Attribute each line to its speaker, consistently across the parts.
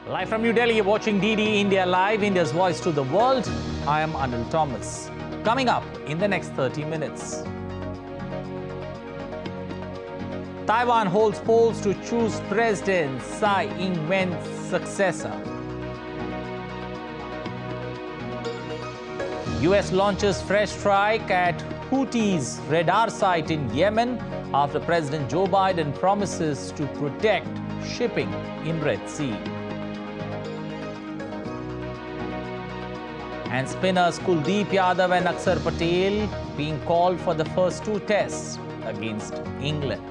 Speaker 1: Live from New Delhi, you're watching DD India Live, India's voice to the world. I am Anil Thomas. Coming up in the next 30 minutes. Taiwan holds polls to choose President Tsai Ing-wen's successor. US launches fresh strike at Houthis radar site in Yemen after President Joe Biden promises to protect shipping in Red Sea. And spinners Kuldeep Yadav and Akshar Patel being called for the first two tests against England.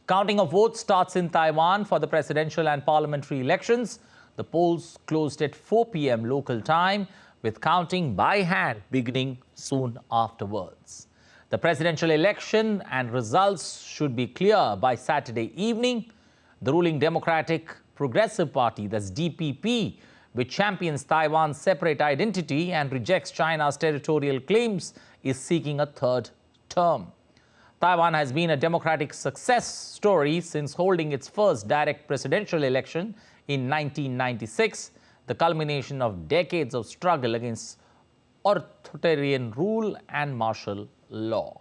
Speaker 1: Counting of votes starts in Taiwan for the presidential and parliamentary elections. The polls closed at 4 p.m. local time, with counting by hand beginning soon afterwards. The presidential election and results should be clear by Saturday evening. The ruling Democratic Progressive Party, that's DPP, which champions Taiwan's separate identity and rejects China's territorial claims, is seeking a third term. Taiwan has been a democratic success story since holding its first direct presidential election in 1996, the culmination of decades of struggle against authoritarian rule and martial law.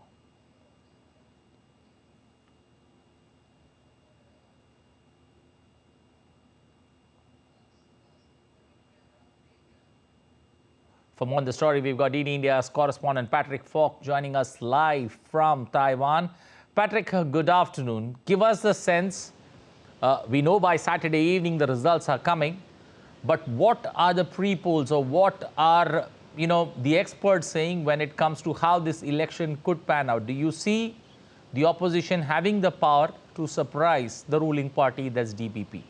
Speaker 1: For more on the story, we've got DD India's correspondent Patrick Falk joining us live from Taiwan. Patrick, good afternoon. Give us the sense, we know by Saturday evening the results are coming, but what are the pre-polls or what are, the experts saying when it comes to how this election could pan out? Do you see the opposition having the power to surprise the ruling party, that's DPP?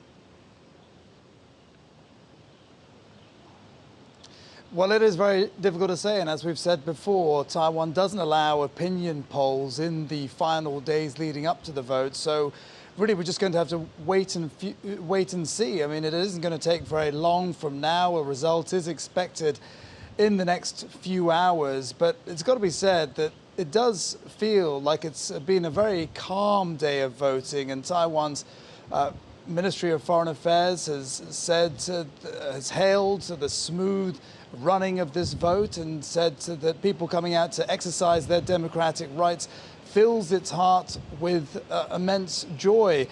Speaker 2: Well, it is very difficult to say, and as we've said before, Taiwan doesn't allow opinion polls in the final days leading up to the vote. So really, we're just going to have to wait and see. I mean, it isn't going to take very long from now. A result is expected in the next few hours, but it's got to be said that it does feel like it's been a very calm day of voting, and Taiwan's Ministry of Foreign Affairs has hailed the smooth running of this vote and said that people coming out to exercise their democratic rights fills its heart with immense joy.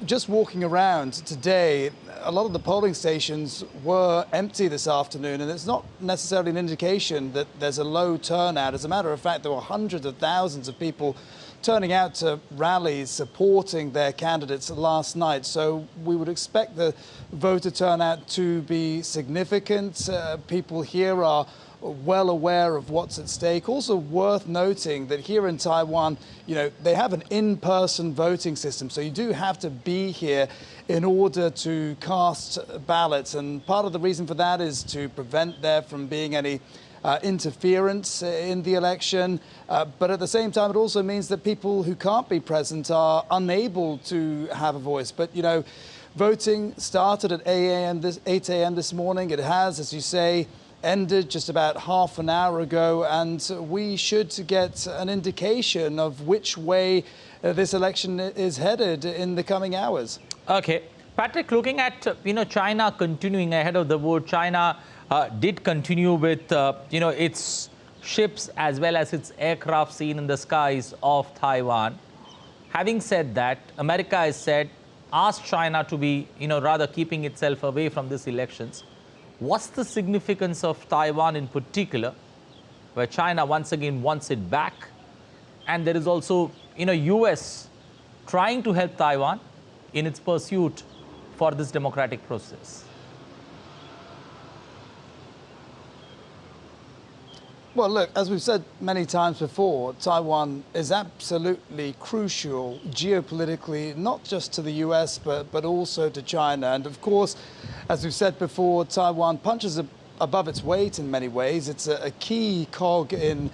Speaker 2: Just walking around today, a lot of the polling stations were empty this afternoon, and it's not necessarily an indication that there's a low turnout. As a matter of fact, there were hundreds of thousands of people turning out to rallies supporting their candidates last night. So we would expect the voter turnout to be significant. People here are well aware of what's at stake. Also worth noting that here in Taiwan, they have an in-person voting system. So you do have to be here in order to cast ballots. And part of the reason for that is to prevent there from being any interference in the election. But at the same time, it also means that people who can't be present are unable to have a voice. But, voting started at 8 a.m. this morning. It has, as you say, ended just about half an hour ago, and we should get an indication of which way this election is headed in the coming hours.
Speaker 1: Okay. Patrick, looking at, China continuing ahead of the vote, China did continue with, its ships as well as its aircraft seen in the skies of Taiwan. Having said that, America has said, asked China to be, rather keeping itself away from these elections. What's the significance of Taiwan in particular, where China once again wants it back? And there is also, US trying to help Taiwan in its pursuit for this democratic process.
Speaker 2: Well, look, as we've said many times before, Taiwan is absolutely crucial geopolitically, not just to the US, but also to China. And of course, as we've said before, Taiwan punches above its weight in many ways. It's a key cog in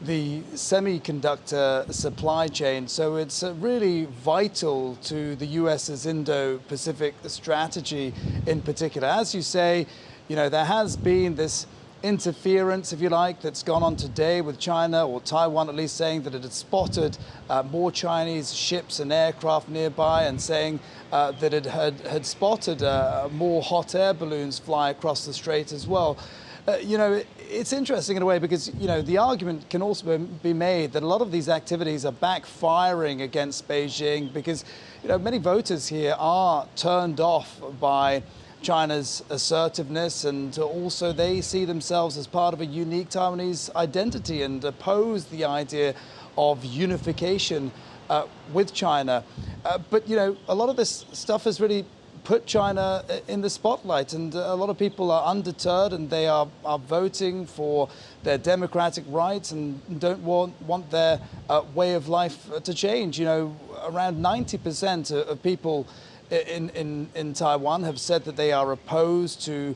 Speaker 2: the semiconductor supply chain. So it's really vital to the US's Indo-Pacific strategy in particular. As you say, there has been this interference, if you like, that's gone on today with China, or Taiwan at least, saying that it had spotted more Chinese ships and aircraft nearby, and saying that it had spotted more hot air balloons fly across the strait as well. It's interesting in a way because, the argument can also be made that a lot of these activities are backfiring against Beijing because, many voters here are turned off by China's assertiveness, and also they see themselves as part of a unique Taiwanese identity and oppose the idea of unification with China. But, a lot of this stuff has really put China in the spotlight, and a lot of people are undeterred, and they are voting for their democratic rights and don't want their way of life to change. Around 90% of people in Taiwan have said that they are opposed to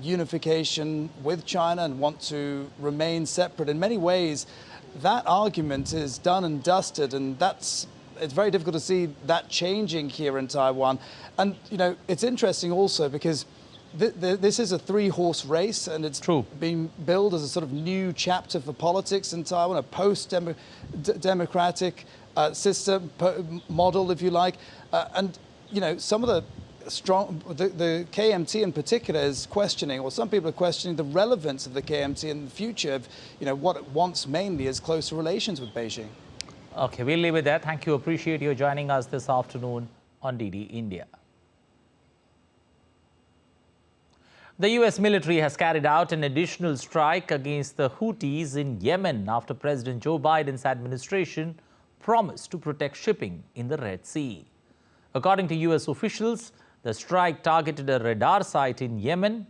Speaker 2: unification with China and want to remain separate. In many ways, that argument is done and dusted, and it's very difficult to see that changing here in Taiwan. And, it's interesting also because this is a three-horse race, and it's being billed as a sort of new chapter for politics in Taiwan, a post-democratic system model, if you like. And, some of the KMT in particular is questioning, or some people are questioning the relevance of the KMT in the future of, what it wants mainly is closer relations with Beijing.
Speaker 1: Okay, we'll leave it there. Thank you. Appreciate you joining us this afternoon on DD India. The US military has carried out an additional strike against the Houthis in Yemen after President Joe Biden's administration promised to protect shipping in the Red Sea. According to US officials, the strike targeted a radar site in Yemen.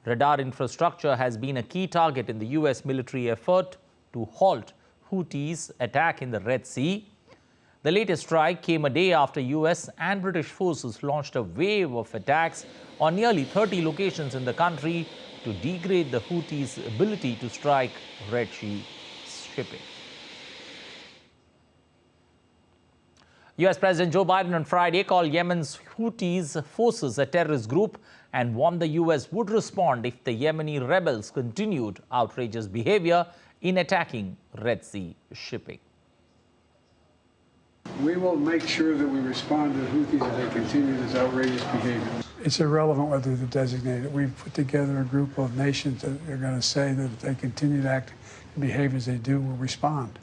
Speaker 1: Radar infrastructure has been a key target in the US military effort to halt Houthis' attack in the Red Sea. The latest strike came a day after US and British forces launched a wave of attacks on nearly 30 locations in the country to degrade the Houthis' ability to strike Red Sea shipping. US President Joe Biden on Friday called Yemen's Houthis forces a terrorist group and warned the US would respond if the Yemeni rebels continued outrageous behavior in attacking Red Sea shipping.
Speaker 3: We will make sure that we respond to the Houthis if they continue this outrageous behavior.
Speaker 4: It's irrelevant whether they're designated. We've put together a group of nations that are going to say that if they continue to act and behave as they do, we'll respond.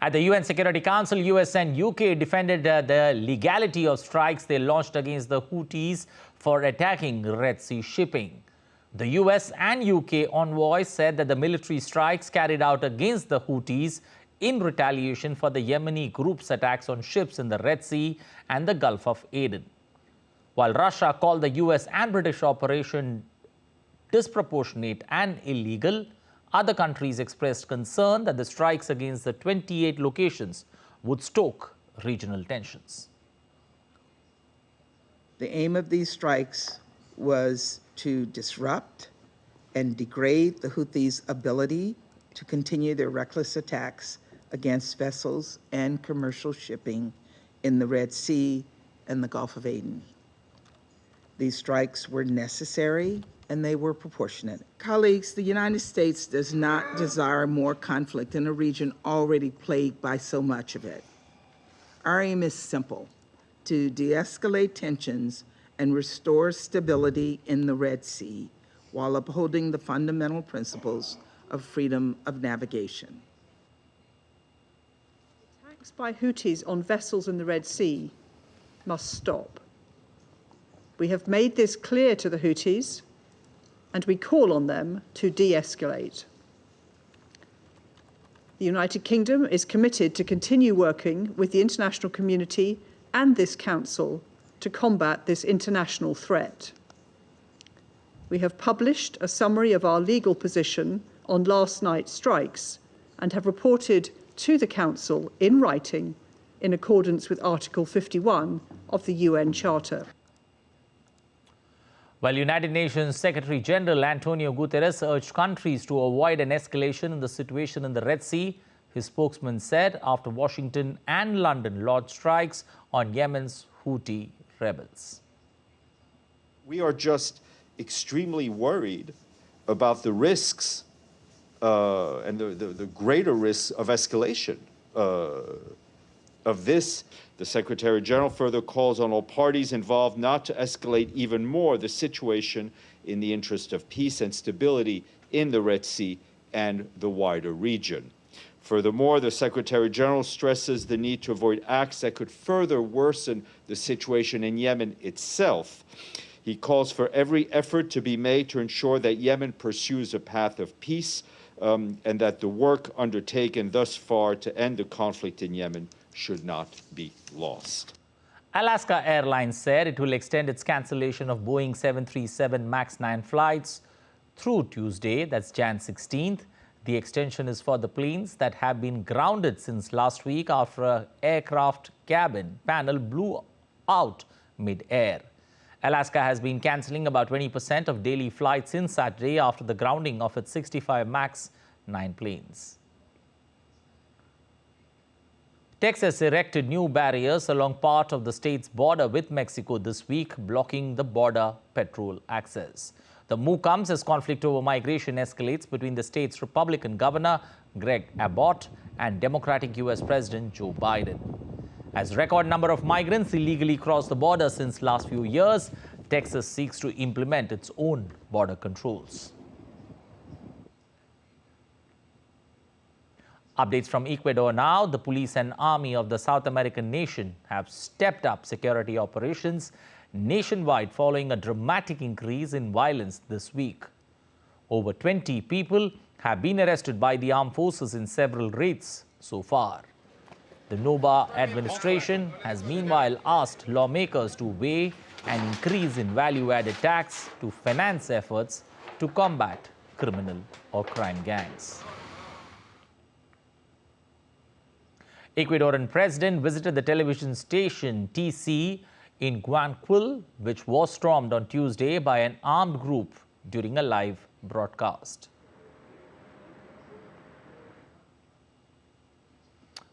Speaker 1: At the UN Security Council, US and UK defended the legality of strikes they launched against the Houthis for attacking Red Sea shipping. The US and UK envoys said that the military strikes carried out against the Houthis in retaliation for the Yemeni group's attacks on ships in the Red Sea and the Gulf of Aden. While Russia called the US and British operation disproportionate and illegal, other countries expressed concern that the strikes against the 28 locations would stoke regional tensions.
Speaker 5: The aim of these strikes was to disrupt and degrade the Houthis' ability to continue their reckless attacks against vessels and commercial shipping in the Red Sea and the Gulf of Aden. These strikes were necessary and they were proportionate. Colleagues, the United States does not desire more conflict in a region already plagued by so much of it. Our aim is simple: to de-escalate tensions and restore stability in the Red Sea while upholding the fundamental principles of freedom of navigation.
Speaker 6: Attacks by Houthis on vessels in the Red Sea must stop. We have made this clear to the Houthis, and we call on them to de-escalate. The United Kingdom is committed to continue working with the international community and this Council to combat this international threat. We have published a summary of our legal position on last night's strikes and have reported to the Council in writing in accordance with Article 51 of the UN Charter.
Speaker 1: While United Nations Secretary General Antonio Guterres urged countries to avoid an escalation in the situation in the Red Sea, his spokesman said after Washington and London launched strikes on Yemen's Houthi rebels.
Speaker 7: We are just extremely worried about the risks and the greater risks of escalation of this. The Secretary General further calls on all parties involved not to escalate even more the situation in the interest of peace and stability in the Red Sea and the wider region. Furthermore, the Secretary General stresses the need to avoid acts that could further worsen the situation in Yemen itself. He calls for every effort to be made to ensure that Yemen pursues a path of peace and that the work undertaken thus far to end the conflict in Yemen should not be lost.
Speaker 1: Alaska Airlines said it will extend its cancellation of Boeing 737 MAX 9 flights through Tuesday, that's Jan 16th. The extension is for the planes that have been grounded since last week after an aircraft cabin panel blew out mid-air. Alaska has been cancelling about 20% of daily flights since Saturday after the grounding of its 65 MAX 9 planes. Texas erected new barriers along part of the state's border with Mexico this week, blocking the border patrol access. The move comes as conflict over migration escalates between the state's Republican governor, Greg Abbott, and Democratic U.S. President Joe Biden. As record number of migrants illegally cross the border since last few years, Texas seeks to implement its own border controls. Updates from Ecuador now. The police and army of the South American nation have stepped up security operations nationwide following a dramatic increase in violence this week. Over 20 people have been arrested by the armed forces in several raids so far. The NOBA administration has meanwhile asked lawmakers to weigh an increase in value-added tax to finance efforts to combat criminal or crime gangs. Ecuadorian president visited the television station TC in Guayaquil, which was stormed on Tuesday by an armed group during a live broadcast.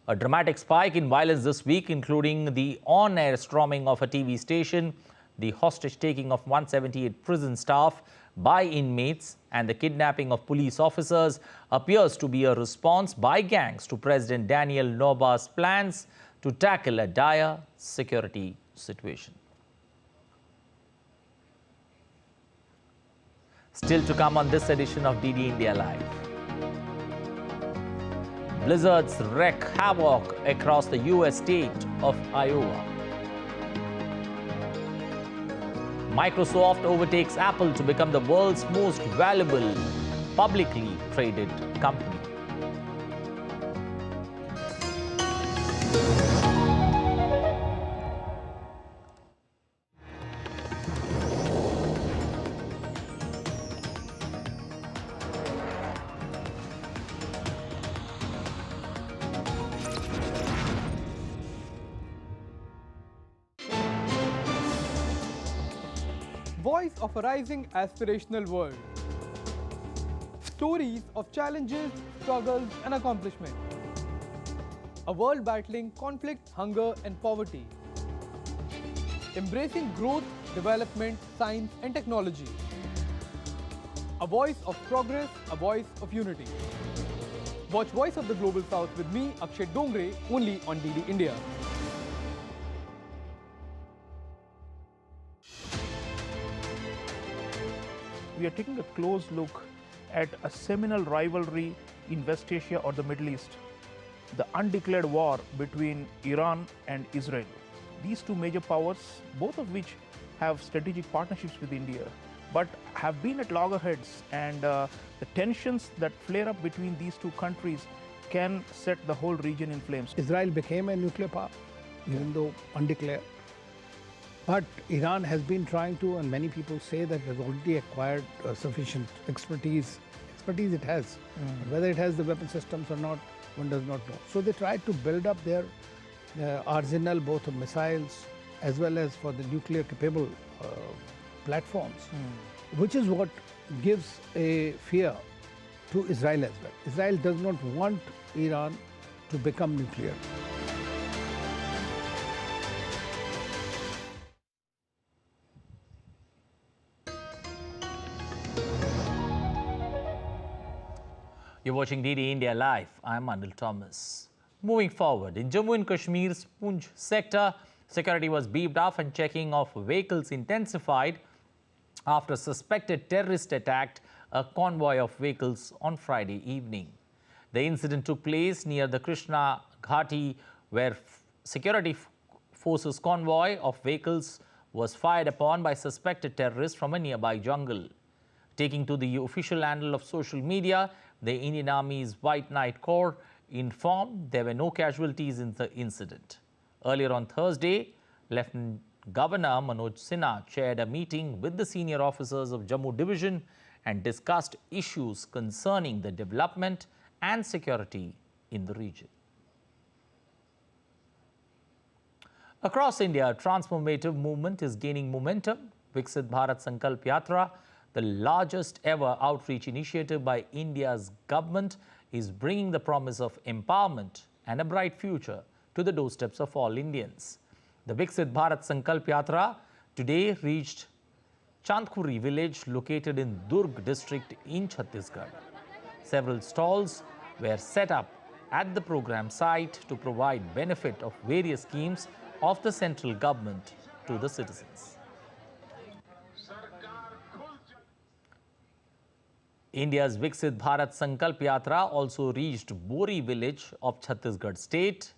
Speaker 1: A dramatic spike in violence this week, including the on-air storming of a TV station, the hostage-taking of 178 prison staff by inmates, and the kidnapping of police officers, appears to be a response by gangs to President Daniel Noboa's plans to tackle a dire security situation. Still to come on this edition of DD India Live. Blizzards wreak havoc across the U.S. state of Iowa. Microsoft overtakes Apple to become the world's most valuable publicly traded company.
Speaker 8: Voice of a rising aspirational world. Stories of challenges, struggles and accomplishment. A world battling conflict, hunger and poverty. Embracing growth, development, science and technology. A voice of progress, a voice of unity. Watch Voice of the Global South with me, Akshay Dongre, only on DD India.
Speaker 9: We are taking a close look at a seminal rivalry in West Asia or the Middle East, the undeclared war between Iran and Israel. These two major powers, both of which have strategic partnerships with India, but have been at loggerheads, and the tensions that flare up between these two countries can set the whole region in flames.
Speaker 10: Israel became a nuclear power, even though undeclared. But Iran has been trying to, and many people say that it has already acquired sufficient expertise. Expertise it has. Whether it has the weapon systems or not, one does not know. So they tried to build up their arsenal, both of missiles as well as for the nuclear capable platforms, which is what gives a fear to Israel as well. Israel does not want Iran to become nuclear.
Speaker 1: You're watching DD India Live. I'm Anil Thomas. Moving forward, in Jammu and Kashmir's Poonch sector, security was beefed up and checking of vehicles intensified after a suspected terrorist attacked a convoy of vehicles on Friday evening. The incident took place near the Krishna Ghati, where security forces convoy of vehicles was fired upon by suspected terrorists from a nearby jungle. Taking to the official handle of social media, the Indian Army's White Knight Corps informed there were no casualties in the incident. Earlier on Thursday, Lieutenant Governor Manoj Sinha chaired a meeting with the senior officers of Jammu Division and discussed issues concerning the development and security in the region. Across India, a transformative movement is gaining momentum. Viksit Bharat Sankalp Yatra, the largest ever outreach initiative by India's government, is bringing the promise of empowerment and a bright future to the doorsteps of all Indians. The Viksit Bharat Sankalp Yatra today reached Chandkhuri village located in Durg district in Chhattisgarh. Several stalls were set up at the program site to provide benefit of various schemes of the central government to the citizens. India's Viksit Bharat Sankalp Yatra also reached Bori village of Chhattisgarh state.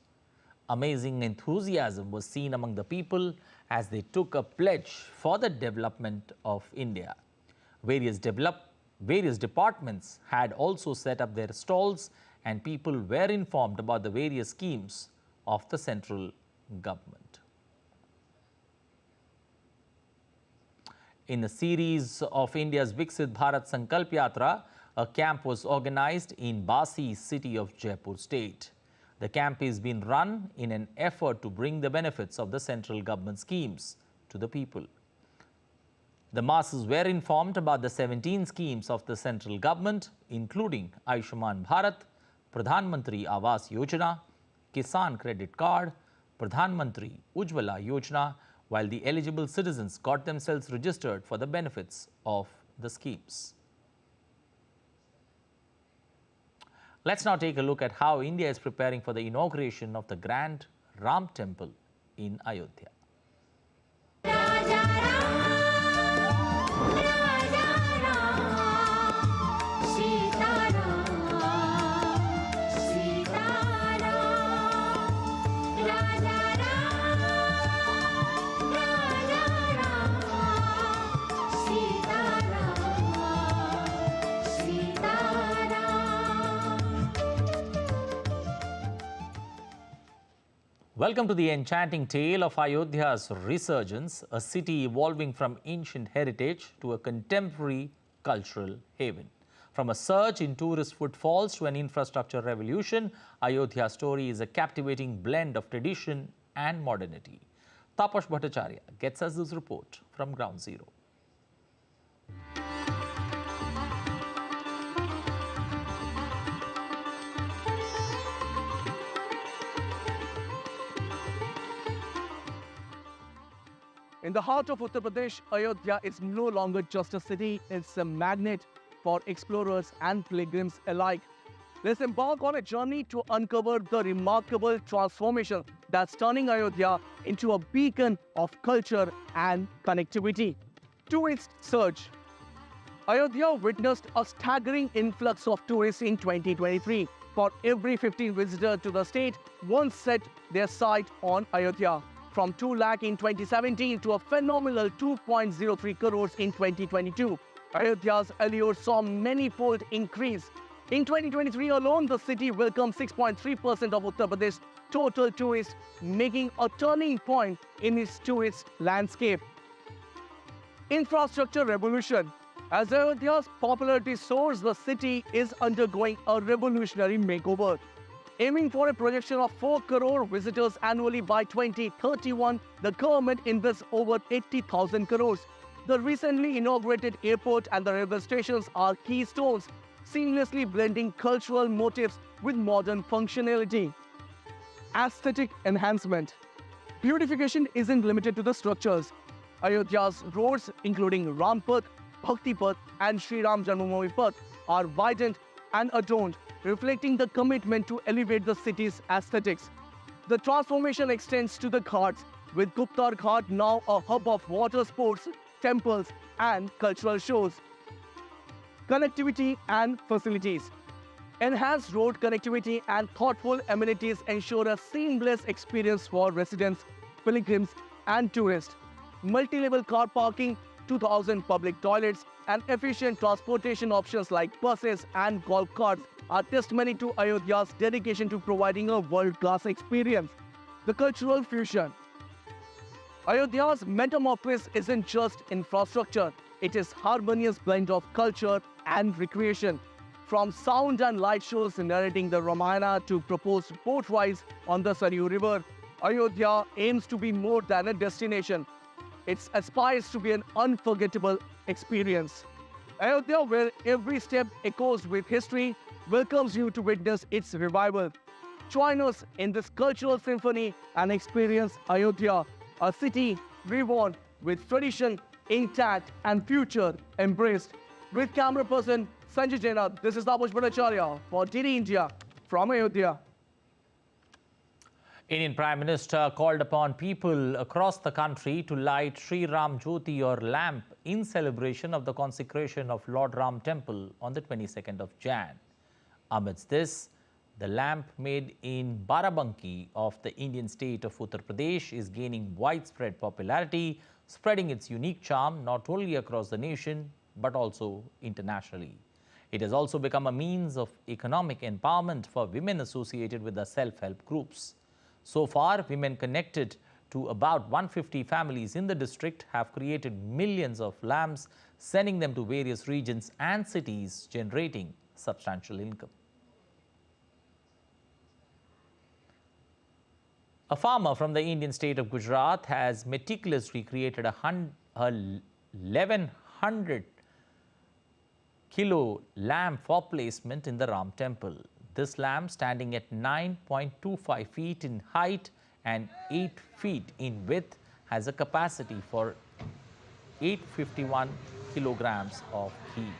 Speaker 1: Amazing enthusiasm was seen among the people as they took a pledge for the development of India. Various departments had also set up their stalls and people were informed about the various schemes of the central government. In a series of India's Viksit Bharat Sankalp Yatra, a camp was organized in Basi city of Jaipur state. The camp is being run in an effort to bring the benefits of the central government schemes to the people. The masses were informed about the 17 schemes of the central government, including Ayushman Bharat, Pradhan Mantri Awas Yojana, Kisan Credit Card, Pradhan Mantri Ujjwala Yojana, while the eligible citizens got themselves registered for the benefits of the schemes. Let's now take a look at how India is preparing for the inauguration of the Grand Ram Temple in Ayodhya. Welcome to the enchanting tale of Ayodhya's resurgence, a city evolving from ancient heritage to a contemporary cultural haven. From a surge in tourist footfalls to an infrastructure revolution, Ayodhya's story is a captivating blend of tradition and modernity. Tapash Bhattacharya gets us this report from Ground Zero.
Speaker 8: In the heart of Uttar Pradesh, Ayodhya is no longer just a city, it's a magnet for explorers and pilgrims alike. Let's embark on a journey to uncover the remarkable transformation that's turning Ayodhya into a beacon of culture and connectivity. Tourist surge. Ayodhya witnessed a staggering influx of tourists in 2023. For every 15 visitors to the state, one set their sight on Ayodhya. From 2 lakh in 2017 to a phenomenal 2.03 crores in 2022. Ayodhya's allure saw many-fold increase. In 2023 alone, the city welcomed 6.3% of Uttar Pradesh's total tourists, making a turning point in its tourist landscape. Infrastructure revolution. As Ayodhya's popularity soars, the city is undergoing a revolutionary makeover. Aiming for a projection of 4 crore visitors annually by 2031, the government invests over 80,000 crores.
Speaker 11: The recently inaugurated airport and the railway stations are keystones, seamlessly blending cultural motifs with modern functionality. Aesthetic enhancement. Beautification isn't limited to the structures. Ayodhya's roads, including Ram Path, Bhakti Path, and Sri Ram Janmabhoomi Path, are widened and adorned, reflecting the commitment to elevate the city's aesthetics. The transformation extends to the ghats, with Guptar Ghat now a hub of water sports, temples, and cultural shows. Connectivity and facilities. Enhanced road connectivity and thoughtful amenities ensure a seamless experience for residents, pilgrims, and tourists. Multi-level car parking, 2,000 public toilets, and efficient transportation options like buses and golf carts are testimony to Ayodhya's dedication to providing a world-class experience. The cultural fusion. Ayodhya's metamorphosis isn't just infrastructure, it is harmonious blend of culture and recreation. From sound and light shows narrating the Ramayana to proposed boat rides on the Saryu River, Ayodhya aims to be more than a destination. It aspires to be an unforgettable experience. Ayodhya, where every step echoes with history, welcomes you to witness its revival. Join us in this cultural symphony and experience Ayodhya, a city reborn with tradition intact and future embraced. With camera person Sanjay Jaina, this is Taposh Bhattacharya for DD India from Ayodhya.
Speaker 1: Indian Prime Minister called upon people across the country to light Sri Ram Jyoti or lamp in celebration of the consecration of Lord Ram Temple on the 22nd of Jan. Amidst this, the lamp made in Barabanki of the Indian state of Uttar Pradesh is gaining widespread popularity, spreading its unique charm not only across the nation but also internationally. It has also become a means of economic empowerment for women associated with the self-help groups. So far, women connected to about 150 families in the district have created millions of lamps, sending them to various regions and cities, generating substantial income. A farmer from the Indian state of Gujarat has meticulously created a 1,100 kilo lamp for placement in the Ram temple. This lamp, standing at 9.25 feet in height and 8 feet in width, has a capacity for 851 kilograms of ghee.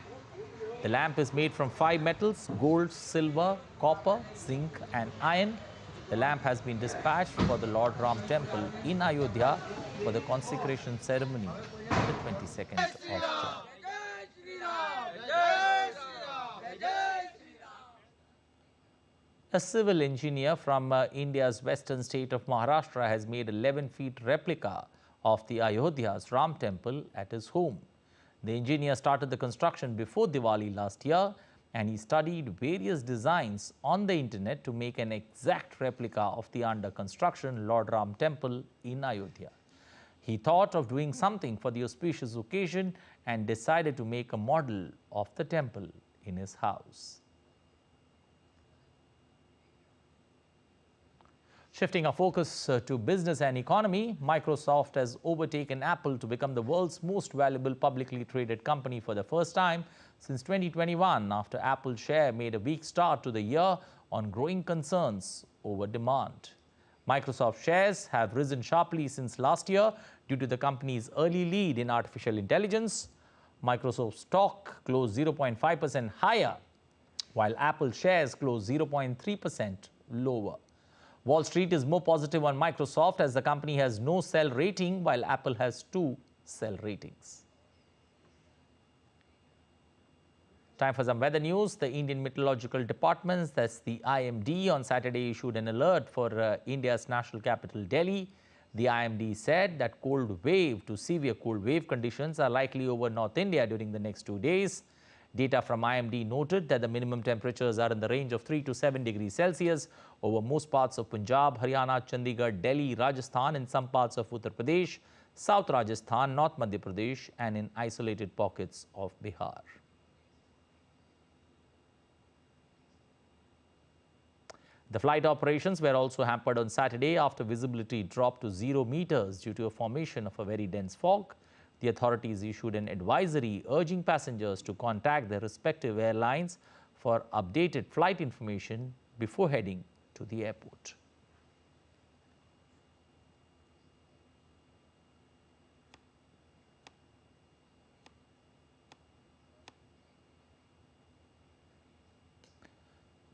Speaker 1: The lamp is made from 5 metals: gold, silver, copper, zinc and iron. The lamp has been dispatched for the Lord Ram temple in Ayodhya for the consecration ceremony on the 22nd of Jan. A civil engineer from India's western state of Maharashtra has made an 11-feet replica of the Ayodhya's Ram temple at his home. The engineer started the construction before Diwali last year, and he studied various designs on the internet to make an exact replica of the under construction Lord Ram temple in Ayodhya. He thought of doing something for the auspicious occasion and decided to make a model of the temple in his house. Shifting our focus to business and economy, Microsoft has overtaken Apple to become the world's most valuable publicly traded company for the first time since 2021, after Apple's share made a weak start to the year on growing concerns over demand. Microsoft shares have risen sharply since last year due to the company's early lead in artificial intelligence. Microsoft stock closed 0.5% higher, while Apple shares closed 0.3% lower. Wall Street is more positive on Microsoft as the company has no sell rating, while Apple has 2 sell ratings. Time for some weather news. The Indian Meteorological Department, that's the IMD, on Saturday issued an alert for India's national capital, Delhi. The IMD said that cold wave to severe cold wave conditions are likely over North India during the next 2 days. Data from IMD noted that the minimum temperatures are in the range of 3 to 7 degrees Celsius over most parts of Punjab, Haryana, Chandigarh, Delhi, Rajasthan, and some parts of Uttar Pradesh, South Rajasthan, North Madhya Pradesh, and in isolated pockets of Bihar. The flight operations were also hampered on Saturday after visibility dropped to 0 meters due to a formation of a very dense fog. The authorities issued an advisory urging passengers to contact their respective airlines for updated flight information before heading to the airport.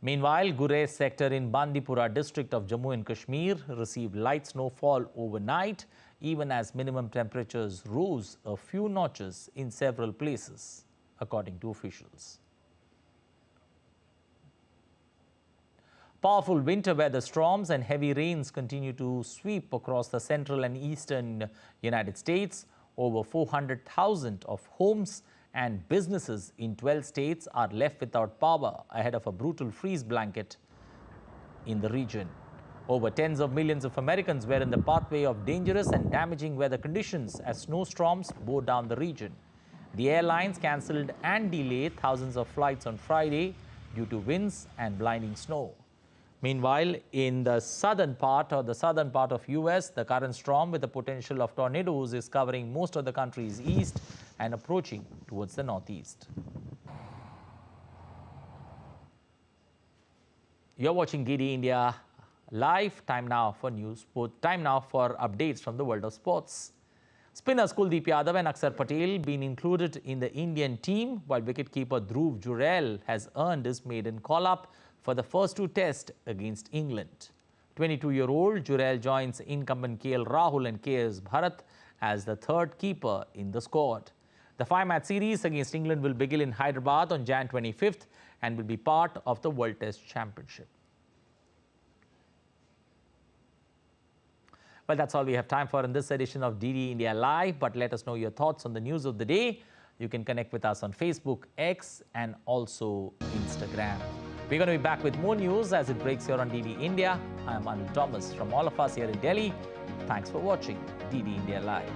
Speaker 1: Meanwhile, Gurez sector in Bandipora district of Jammu and Kashmir received light snowfall overnight, even as minimum temperatures rose a few notches in several places, according to officials. Powerful winter weather storms and heavy rains continue to sweep across the central and eastern United States. Over 400,000 of homes and businesses in 12 states are left without power ahead of a brutal freeze blanket in the region. Over tens of millions of Americans were in the pathway of dangerous and damaging weather conditions as snowstorms bore down the region. The airlines cancelled and delayed thousands of flights on Friday due to winds and blinding snow. Meanwhile, in the southern part of US, the current storm with the potential of tornadoes is covering most of the country's east and approaching towards the northeast. You're watching DD India Live. Time now for updates from the world of sports. Spinners Kuldeep Yadav and Akshar Patel been included in the Indian team, while wicketkeeper Dhruv Jurel has earned his maiden call-up for the first two tests against England. 22-year-old Jurel joins incumbent KL Rahul and KS Bharat as the third keeper in the squad. The 5-match series against England will begin in Hyderabad on Jan 25th and will be part of the World Test Championship. Well, that's all we have time for in this edition of DD India Live, but let us know your thoughts on the news of the day. You can connect with us on Facebook, X, and also Instagram. We're going to be back with more news as it breaks here on DD India. I'm Anil Thomas. From all of us here in Delhi, thanks for watching DD India Live.